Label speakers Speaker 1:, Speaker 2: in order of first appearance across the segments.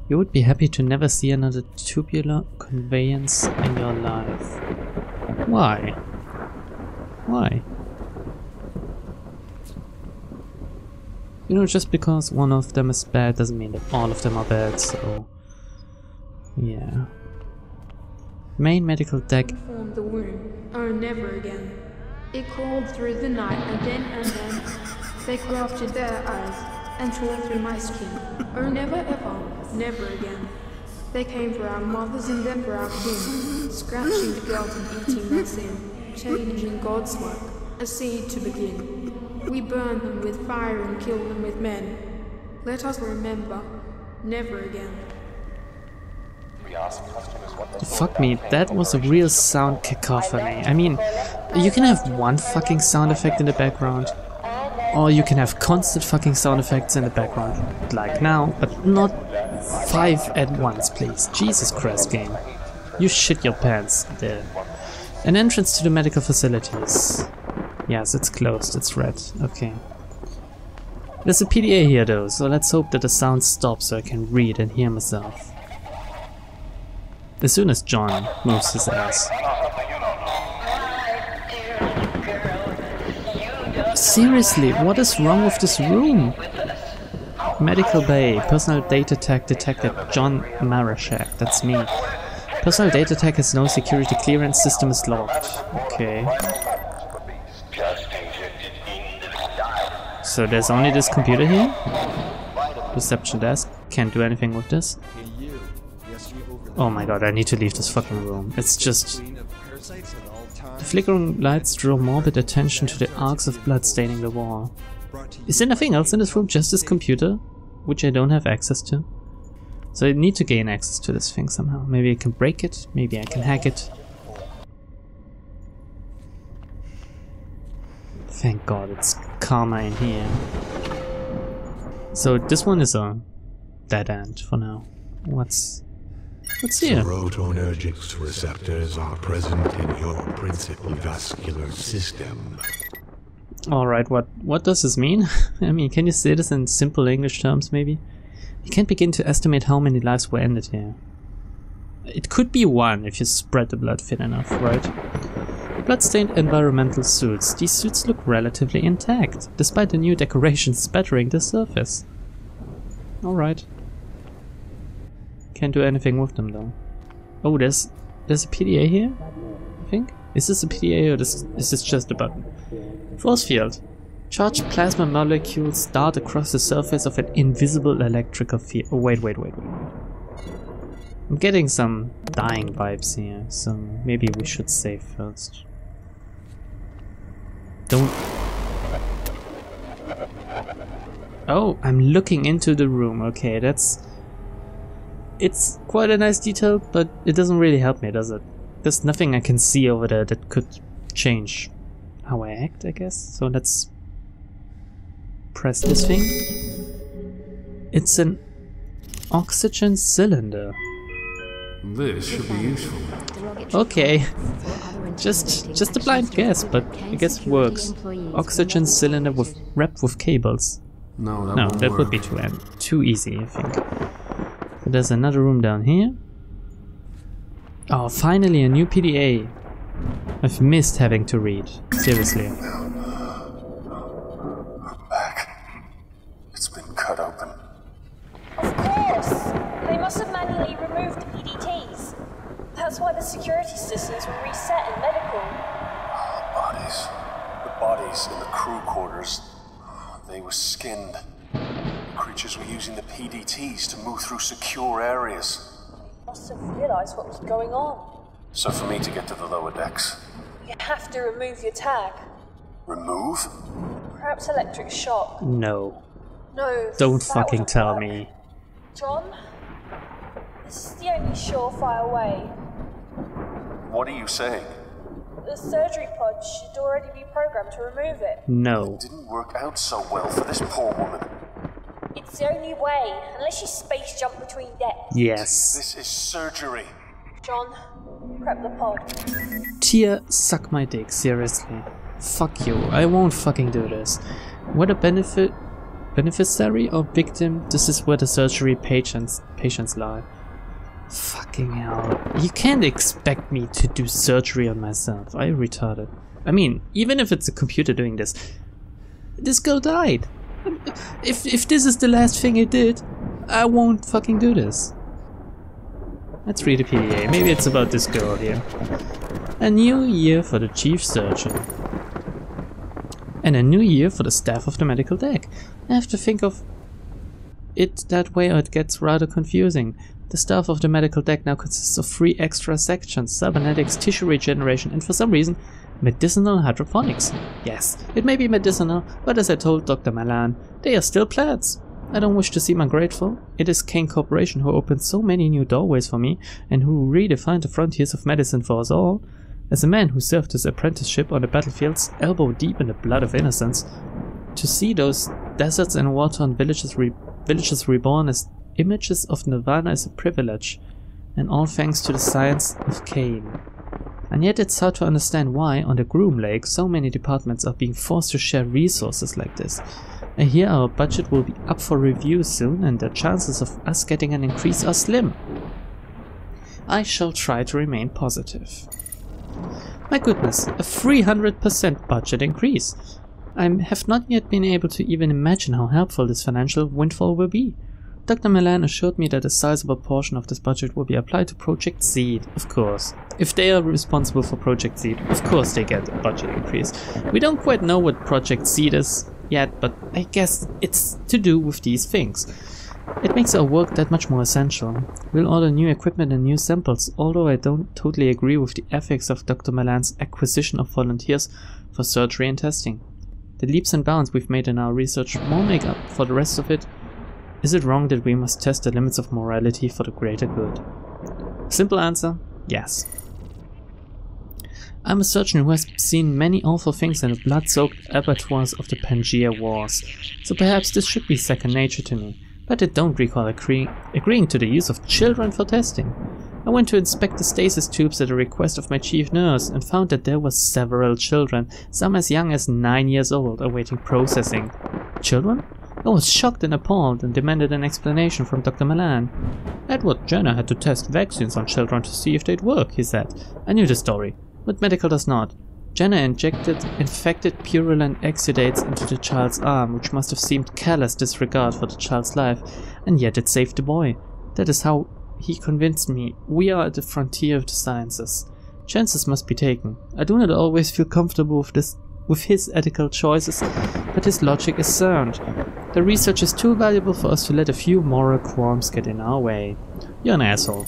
Speaker 1: You would be happy to never see another tubular conveyance in your life. Why? Why? You know, just because one of them is bad doesn't mean that all of them are bad, so... yeah. Main medical deck.
Speaker 2: Formed the womb. Oh, never again. It crawled through the night, and then they grafted their eyes and tore through my skin. Oh, never ever, never again. They came for our mothers and then for our kin, scratching the girls and eating their sin, changing God's work, a seed to begin. We burn them with fire and kill them with men. Let us remember, never again.
Speaker 1: Fuck me, that was a real sound cacophony. I mean, you can have one fucking sound effect in the background, or you can have constant fucking sound effects in the background, like now, but not 5 at once, please. Jesus Christ, game. You shit your pants there. An entrance to the medical facilities. Yes, it's closed, it's red. Okay. There's a PDA here though, so let's hope that the sound stops so I can read and hear myself. As soon as John moves his ass. Seriously, what is wrong with this room? Medical Bay, personal data tag detected, John Marashak, that's me. Personal data tag has no security clearance, system is locked. Okay. So there's only this computer here? Reception desk, can't do anything with this. Oh my god, I need to leave this fucking room. It's just... The flickering lights draw morbid attention to the arcs of blood staining the wall. Is there nothing else in this room, just this computer? Which I don't have access to. So I need to gain access to this thing somehow. Maybe I can break it, maybe I can hack it. Thank god it's calmer in here. So this one is a dead end for now. What's here?
Speaker 3: Serotonergic receptors are present in your principal vascular system.
Speaker 1: Alright, what does this mean? I mean, can you say this in simple English terms maybe? You can't begin to estimate how many lives were ended here. It could be 1 if you spread the blood thin enough, right? Bloodstained environmental suits. These suits look relatively intact, despite the new decorations spattering the surface. Alright. Can't do anything with them though. Oh, there's a PDA here, I think? Is this a PDA or is this just a button? Force field. Charged plasma molecules dart across the surface of an invisible electrical field. Oh, wait. I'm getting some dying vibes here, so maybe we should save first. Don't... Oh, I'm looking into the room. Okay, that's... It's quite a nice detail, but it doesn't really help me, does it? There's nothing I can see over there that could change how I act, I guess. So let's press this thing. It's an oxygen cylinder.
Speaker 3: This should be useful.
Speaker 1: Okay, just a blind guess, but I guess it works. Oxygen cylinder wrapped with cables.
Speaker 3: No,
Speaker 1: that would be too easy, I think. But there's another room down here. Oh, finally a new PDA. I've missed having to read. Seriously.
Speaker 4: Back. It's been cut open.
Speaker 5: Of course! They must have manually removed the PDTs. That's why the security systems were reset in medical.
Speaker 4: Bodies. The bodies in the crew quarters. They were skinned. The creatures were using the PDTs to move through secure areas.
Speaker 5: Must have realized what was going on.
Speaker 4: So for me to get to the lower decks...
Speaker 5: You have to remove your tag.
Speaker 4: Remove?
Speaker 5: Perhaps electric shock.
Speaker 1: No.
Speaker 5: No.
Speaker 1: Don't
Speaker 5: that
Speaker 1: fucking
Speaker 5: wouldn't
Speaker 1: tell
Speaker 5: work.
Speaker 1: me.
Speaker 5: John? This is the only surefire way.
Speaker 4: What are you saying?
Speaker 5: The surgery pod should already be programmed to remove it.
Speaker 1: No.
Speaker 4: It didn't work out so well for this poor woman.
Speaker 5: It's the only way, unless you space jump between decks.
Speaker 1: Yes.
Speaker 4: This is surgery.
Speaker 5: John, prep the pod.
Speaker 1: Tia, suck my dick, seriously. Fuck you, I won't fucking do this. What a benefit... beneficiary or victim? This is where the surgery patients lie. Fucking hell. You can't expect me to do surgery on myself. I'm retarded. I mean, even if it's a computer doing this girl died. If this is the last thing it did, I won't fucking do this. Let's read the PDA. Maybe it's about this girl here. A new year for the chief surgeon. And a new year for the staff of the medical deck. I have to think of it that way or it gets rather confusing. The staff of the medical deck now consists of 3 extra sections: cybernetics, tissue regeneration, and for some reason, medicinal hydroponics. Yes, it may be medicinal, but as I told Dr. Malan, they are still plants. I don't wish to seem ungrateful. It is Kane Corporation who opened so many new doorways for me and who redefined the frontiers of medicine for us all. As a man who served his apprenticeship on the battlefields, elbow deep in the blood of innocence, to see those deserts and war-torn villages reborn as images of Nirvana is a privilege, and all thanks to the science of Kane. And yet it's hard to understand why, on the Groom Lake, so many departments are being forced to share resources like this. I hear our budget will be up for review soon, and the chances of us getting an increase are slim. I shall try to remain positive. My goodness, a 300% budget increase! I have not yet been able to even imagine how helpful this financial windfall will be. Dr. Milan assured me that a sizable portion of this budget will be applied to Project Seed, of course. If they are responsible for Project Seed, of course they get a budget increase. We don't quite know what Project Seed is yet, but I guess it's to do with these things. It makes our work that much more essential. We'll order new equipment and new samples, although I don't totally agree with the ethics of Dr. Milan's acquisition of volunteers for surgery and testing. The leaps and bounds we've made in our research won't make up for the rest of it. Is it wrong that we must test the limits of morality for the greater good? Simple answer, yes. I'm a surgeon who has seen many awful things in the blood-soaked abattoirs of the Pangaea Wars, so perhaps this should be second nature to me, but I don't recall agreeing to the use of children for testing. I went to inspect the stasis tubes at the request of my chief nurse and found that there were several children, some as young as 9 years old, awaiting processing. Children? I was shocked and appalled and demanded an explanation from Dr. Milan. Edward Jenner had to test vaccines on children to see if they'd work, he said. I knew the story, but medical does not. Jenner injected infected purulent exudates into the child's arm, which must have seemed callous disregard for the child's life, and yet it saved the boy. That is how he convinced me. We are at the frontier of the sciences. Chances must be taken. I do not always feel comfortable with his ethical choices, but his logic is sound. The research is too valuable for us to let a few moral qualms get in our way. You're an asshole.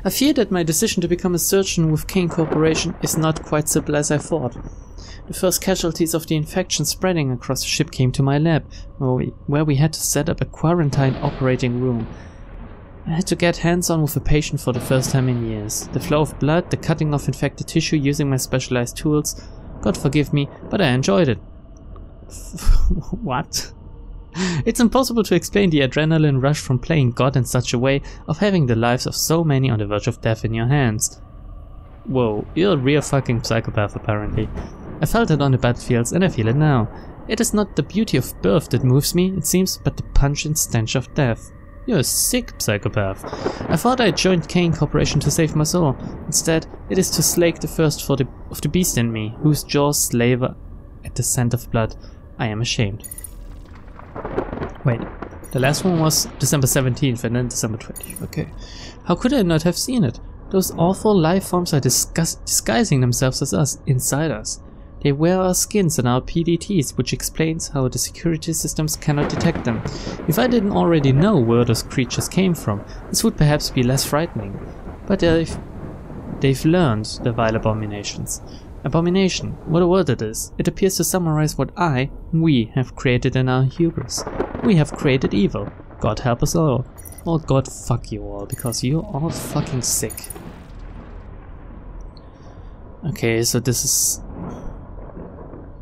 Speaker 1: I fear that my decision to become a surgeon with Kane Corporation is not quite simple as I thought. The first casualties of the infection spreading across the ship came to my lab, where we had to set up a quarantine operating room. I had to get hands-on with a patient for the first time in years. The flow of blood, the cutting of infected tissue using my specialized tools. God forgive me, but I enjoyed it. What? It's impossible to explain the adrenaline rush from playing God in such a way, of having the lives of so many on the verge of death in your hands. Whoa, you're a real fucking psychopath apparently. I felt it on the battlefields and I feel it now. It is not the beauty of birth that moves me, it seems, but the pungent stench of death. You're a sick psychopath. I thought I joined Kane Corporation to save my soul. Instead, it is to slake the thirst of the beast in me, whose jaws slaver at the scent of blood. I am ashamed. Wait, the last one was December 17th and then December 20th, okay. How could I not have seen it? Those awful life forms are disguising themselves as us, inside us. They wear our skins and our PDTs, which explains how the security systems cannot detect them. If I didn't already know where those creatures came from, this would perhaps be less frightening. But they've learned, the vile abominations. Abomination, what a word it is. It appears to summarize what we have created in our hubris. We have created evil. God help us all. Or God fuck you all, because you're all fucking sick. Okay, so this is...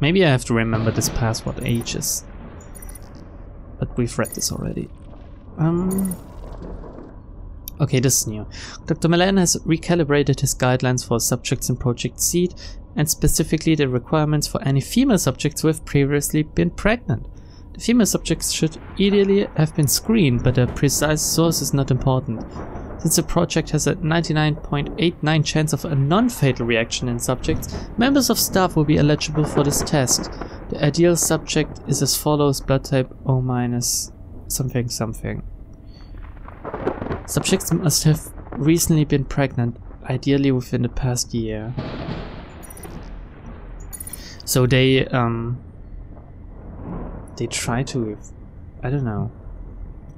Speaker 1: Maybe I have to remember this password ages. But we've read this already. Okay, this is new. Dr. Milan has recalibrated his guidelines for subjects in Project Seed, and specifically the requirements for any female subjects who have previously been pregnant. Female subjects should ideally have been screened, but a precise source is not important. Since the project has a 99.89% chance of a non-fatal reaction in subjects, members of staff will be eligible for this test. The ideal subject is as follows: blood type O- something something. Subjects must have recently been pregnant, ideally within the past year. So they try to, I don't know,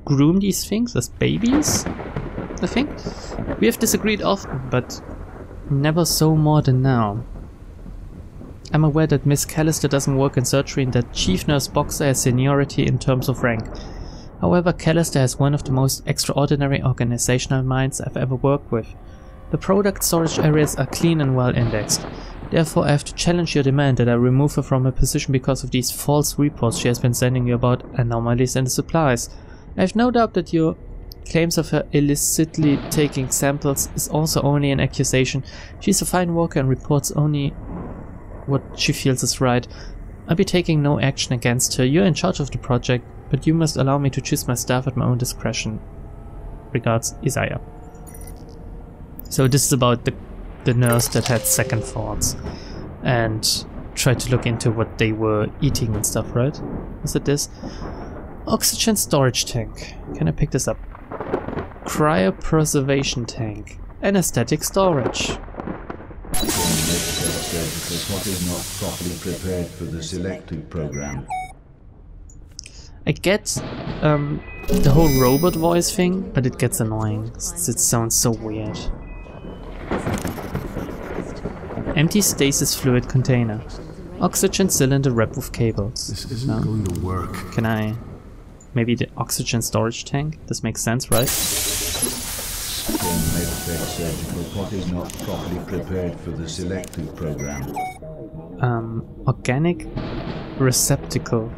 Speaker 1: groom these things as babies, I think. We have disagreed often, but never so more than now. I'm aware that Miss Callister doesn't work in surgery and that Chief Nurse Boxer has seniority in terms of rank. However, Callister has one of the most extraordinary organizational minds I've ever worked with. The product storage areas are clean and well indexed. Therefore, I have to challenge your demand that I remove her from her position because of these false reports she has been sending you about anomalies in the supplies. I have no doubt that your claims of her illicitly taking samples is also only an accusation. She's a fine worker and reports only what she feels is right. I'll be taking no action against her. You're in charge of the project, but you must allow me to choose my staff at my own discretion. Regards, Isaiah. So this is about the nurse that had second thoughts and tried to look into what they were eating and stuff, right? Is it this? Oxygen storage tank. Can I pick this up? Cryopreservation tank. Anesthetic storage.
Speaker 6: What is not properly prepared for the selective program.
Speaker 1: I get the whole robot voice thing, but it gets annoying. It sounds so weird. Empty stasis fluid container. Oxygen cylinder wrapped with cables.
Speaker 3: This isn't going to work.
Speaker 1: Can I... Maybe the oxygen storage tank? This makes sense, right?
Speaker 6: What is not properly prepared for the selective program.
Speaker 1: Organic receptacle.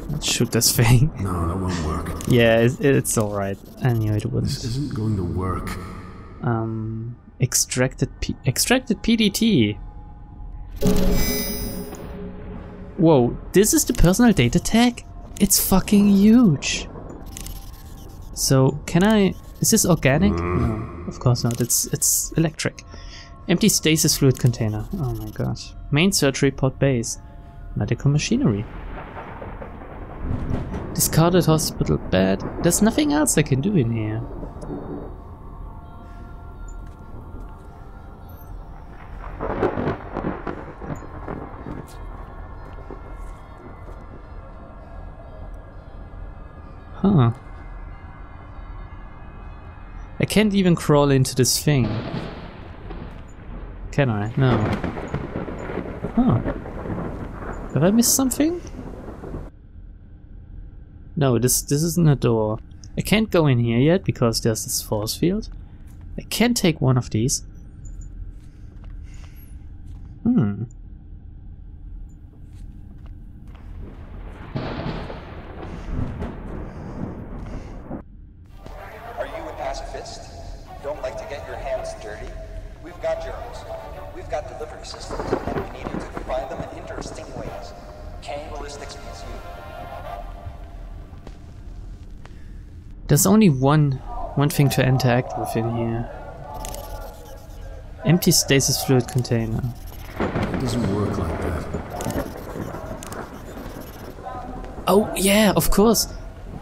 Speaker 1: Let's shoot this thing.
Speaker 3: No, that won't work.
Speaker 1: Yeah, it's alright. I knew it wouldn't.
Speaker 3: This isn't going to work.
Speaker 1: Extracted PDT. Whoa, this is the personal data tag? It's fucking huge. So, can I... Is this organic? No, of course not. It's electric. Empty stasis fluid container. Oh my god. Main surgery pod base. Medical machinery. Discarded hospital bed. There's nothing else I can do in here. Huh. I can't even crawl into this thing. Can I? No. Huh. Have I missed something? No, this isn't a door. I can't go in here yet because there's this force field. I can't take one of these.
Speaker 7: Are you a pacifist? Don't like to get your hands dirty? We've got germs. We've got delivery systems, and we need you to combine them in interesting ways. Cannibalistics means you.
Speaker 1: There's only one thing to interact with in here. Empty stasis fluid container.
Speaker 3: It doesn't work like that.
Speaker 1: Oh yeah, of course.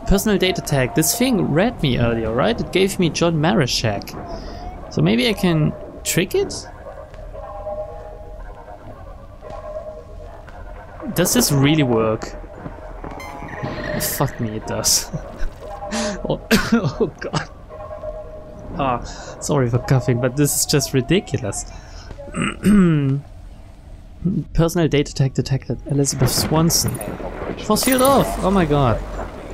Speaker 1: Personal data tag. This thing read me earlier, right? It gave me John Marashak. So maybe I can trick it? Does this really work? Fuck me, it does. Oh god. Ah, sorry for coughing, but this is just ridiculous. Personal data tag detected. Elizabeth Swanson. Force field off! Oh my god.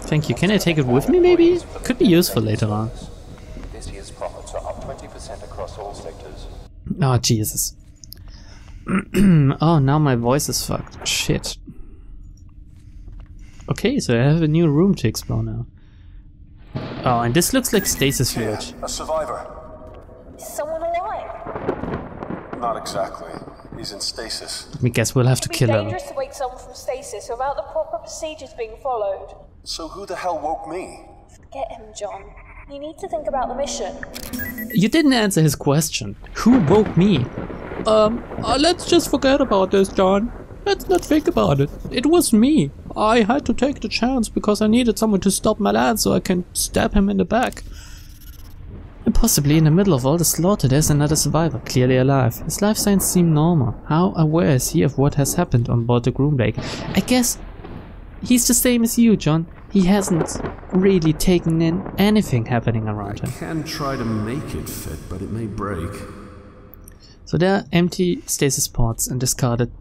Speaker 1: Thank you. Can I take it with me maybe? Could be useful later on.
Speaker 7: This year's profits are up 20% across all sectors.
Speaker 1: Oh Jesus. Oh, now my voice is fucked. Shit. Okay, so I have a new room to explore now. Oh, and this looks like stasis fluid.
Speaker 4: A survivor.
Speaker 5: Is someone alive?
Speaker 4: Not exactly. He's in stasis.
Speaker 1: I guess we'll have to
Speaker 5: It'd be
Speaker 1: kill him.
Speaker 5: dangerous to wake someone from stasis without the proper procedures being followed.
Speaker 4: So who the hell woke me?
Speaker 5: Forget him, John. You need to think about the mission.
Speaker 1: You didn't answer his question. Who woke me? Let's just forget about this, John. Let's not think about it. It was me. I had to take the chance because I needed someone to stop Milan so I can stab him in the back. And possibly in the middle of all the slaughter there's another survivor, clearly alive. His life signs seem normal. How aware is he of what has happened on board the Groom Lake? I guess he's the same as you, John. He hasn't really taken in anything happening around him.
Speaker 3: I can try to make it fit, but it may break.
Speaker 1: So there are empty stasis pods and discarded...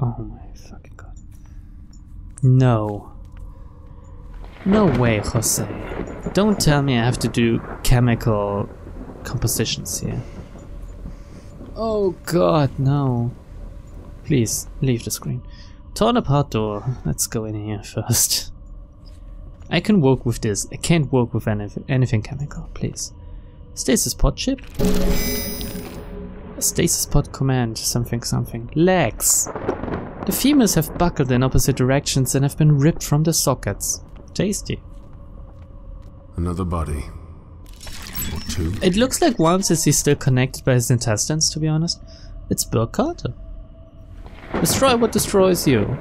Speaker 1: Oh my fucking god. No. No way, Jose. Don't tell me I have to do chemical compositions here. Oh god, no. Please, leave the screen. Torn apart door. Let's go in here first. I can work with this. I can't work with anything chemical, please. Stasis pod chip? A stasis pod command, something something. Legs! The femurs have buckled in opposite directions and have been ripped from the sockets. Tasty.
Speaker 3: Another body. Or two.
Speaker 1: It looks like one since he's still connected by his intestines, to be honest. It's Burke Carter. Destroy what destroys you.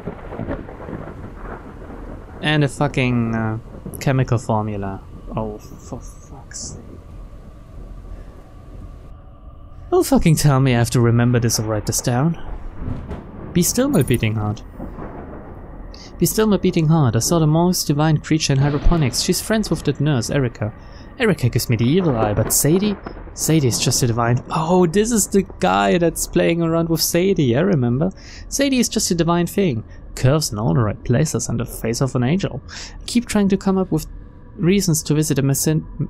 Speaker 1: And a fucking chemical formula. Oh, for fuck's sake. Don't fucking tell me I have to remember this or write this down. Be still, my beating heart. Be still, my beating heart. I saw the most divine creature in hydroponics. She's friends with that nurse, Erica. Erica gives me the evil eye, but Sadie? Sadie is just a divine... Oh, this is the guy that's playing around with Sadie, I remember. Sadie is just a divine thing. Curves in all the right places and the face of an angel. I keep trying to come up with reasons to visit a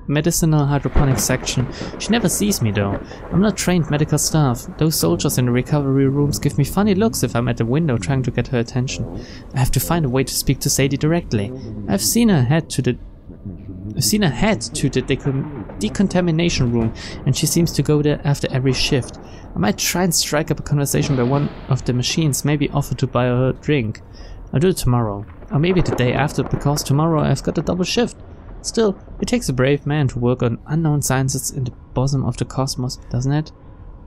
Speaker 1: medicinal hydroponics section. She never sees me though. I'm not trained medical staff. Those soldiers in the recovery rooms give me funny looks if I'm at the window trying to get her attention. I have to find a way to speak to Sadie directly. I've seen her head to the decontamination room, and she seems to go there after every shift. I might try and strike up a conversation by one of the machines, maybe offer to buy her a drink. I'll do it tomorrow, or maybe the day after, because tomorrow I've got a double shift. Still, it takes a brave man to work on unknown sciences in the bosom of the cosmos, doesn't it?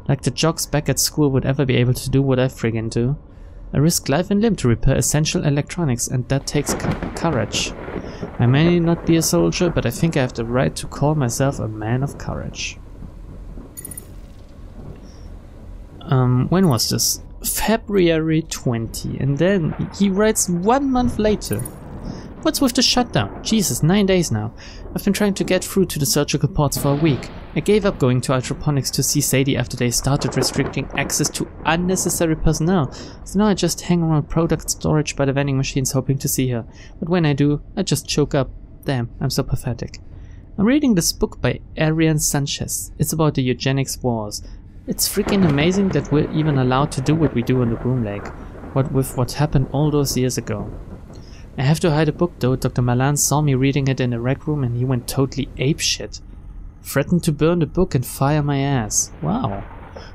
Speaker 1: Like the jocks back at school would ever be able to do what I friggin' do. I risk life and limb to repair essential electronics, and that takes courage. I may not be a soldier, but I think I have the right to call myself a man of courage. When was this? February 20, and then he writes 1 month later. What's with the shutdown? Jesus, 9 days now. I've been trying to get through to the surgical ports for a week. I gave up going to hydroponics to see Sadie after they started restricting access to unnecessary personnel. So now I just hang around product storage by the vending machines hoping to see her. But when I do, I just choke up. Damn, I'm so pathetic. I'm reading this book by Arian Sanchez. It's about the eugenics wars. It's freaking amazing that we're even allowed to do what we do on the Groom Lake. What happened all those years ago. I have to hide a book though. Dr. Malan saw me reading it in the rec room and he went totally apeshit. Threatened to burn the book and fire my ass. Wow.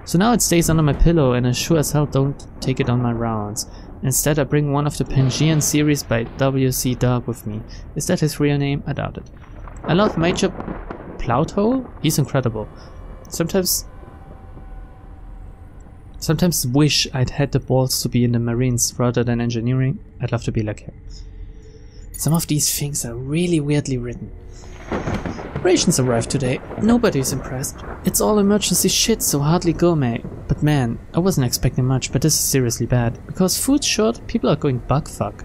Speaker 1: So now it stays under my pillow and I sure as hell don't take it on my rounds. Instead I bring one of the Pangean series by W.C. Dark with me. Is that his real name? I doubt it. I love Major Ploughole. He's incredible. Sometimes wish I'd had the balls to be in the Marines rather than engineering. I'd love to be like him. Some of these things are really weirdly written. Rations arrived today. Nobody's impressed. It's all emergency shit, so hardly gourmet. But man, I wasn't expecting much, but this is seriously bad. Because food's short, people are going bugfuck.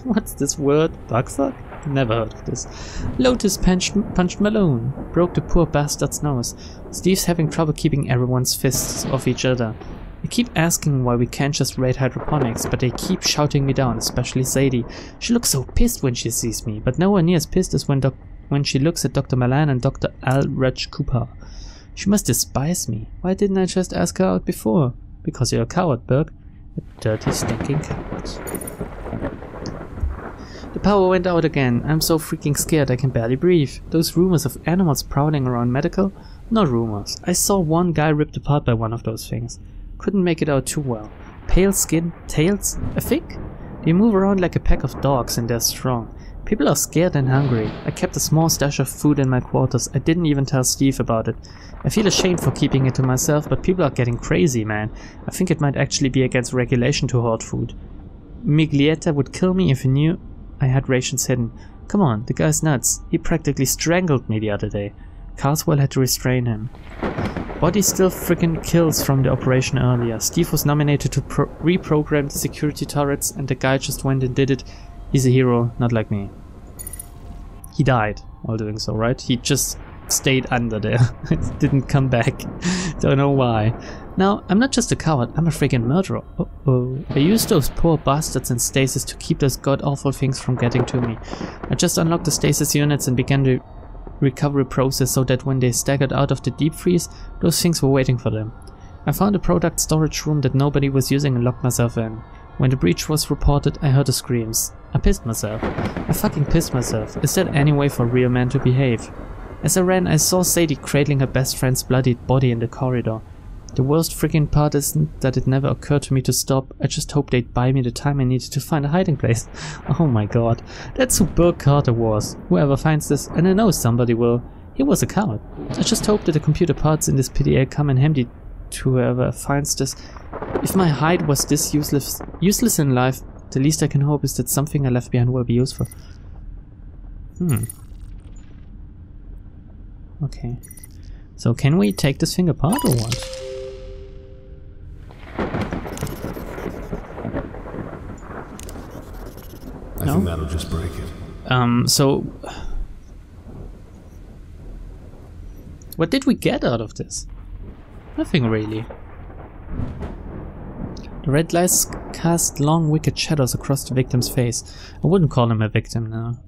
Speaker 1: What's this word? Bugfuck? Never heard of this. Lotus punched Malone. Broke the poor bastard's nose. Steve's having trouble keeping everyone's fists off each other. I keep asking why we can't just raid hydroponics, but they keep shouting me down, especially Sadie. She looks so pissed when she sees me, but nowhere near as pissed as when she looks at Dr. Malan and Dr. Al-Raj Cooper. She must despise me. Why didn't I just ask her out before? Because you're a coward, Burke. A dirty, stinking coward. The power went out again. I'm so freaking scared I can barely breathe. Those rumors of animals prowling around medical? Not rumors. I saw one guy ripped apart by one of those things. Couldn't make it out too well. Pale skin, tails, a fig? They move around like a pack of dogs and they're strong. People are scared and hungry. I kept a small stash of food in my quarters. I didn't even tell Steve about it. I feel ashamed for keeping it to myself, but people are getting crazy, man. I think it might actually be against regulation to hoard food. Miglietta would kill me if he knew I had rations hidden. Come on, the guy's nuts. He practically strangled me the other day. Carswell had to restrain him. Body still frickin' kills from the operation earlier. Steve was nominated to reprogram the security turrets and the guy just went and did it. He's a hero, not like me. He died while doing so, right? He just stayed under there. Didn't come back. Don't know why. Now, I'm not just a coward, I'm a friggin' murderer. Uh-oh. I used those poor bastards in stasis to keep those god-awful things from getting to me. I just unlocked the stasis units and began the recovery process so that when they staggered out of the deep freeze, those things were waiting for them. I found a product storage room that nobody was using and locked myself in. When the breach was reported, I heard the screams. I pissed myself. I fucking pissed myself. Is that any way for real men to behave? As I ran, I saw Sadie cradling her best friend's bloodied body in the corridor. The worst freaking part isn't that it never occurred to me to stop. I just hoped they'd buy me the time I needed to find a hiding place. Oh my god. That's who Burke Carter was. Whoever finds this, and I know somebody will. He was a coward. I just hope that the computer parts in this PDA come in handy to whoever finds this. If my hide was this useless in life, the least I can hope is that something I left behind will be useful. Okay. So can we take this thing apart or what?
Speaker 3: I think that'll just break it.
Speaker 1: So what did we get out of this? Nothing really. The red lights cast long wicked shadows across the victim's face. I wouldn't call him a victim now.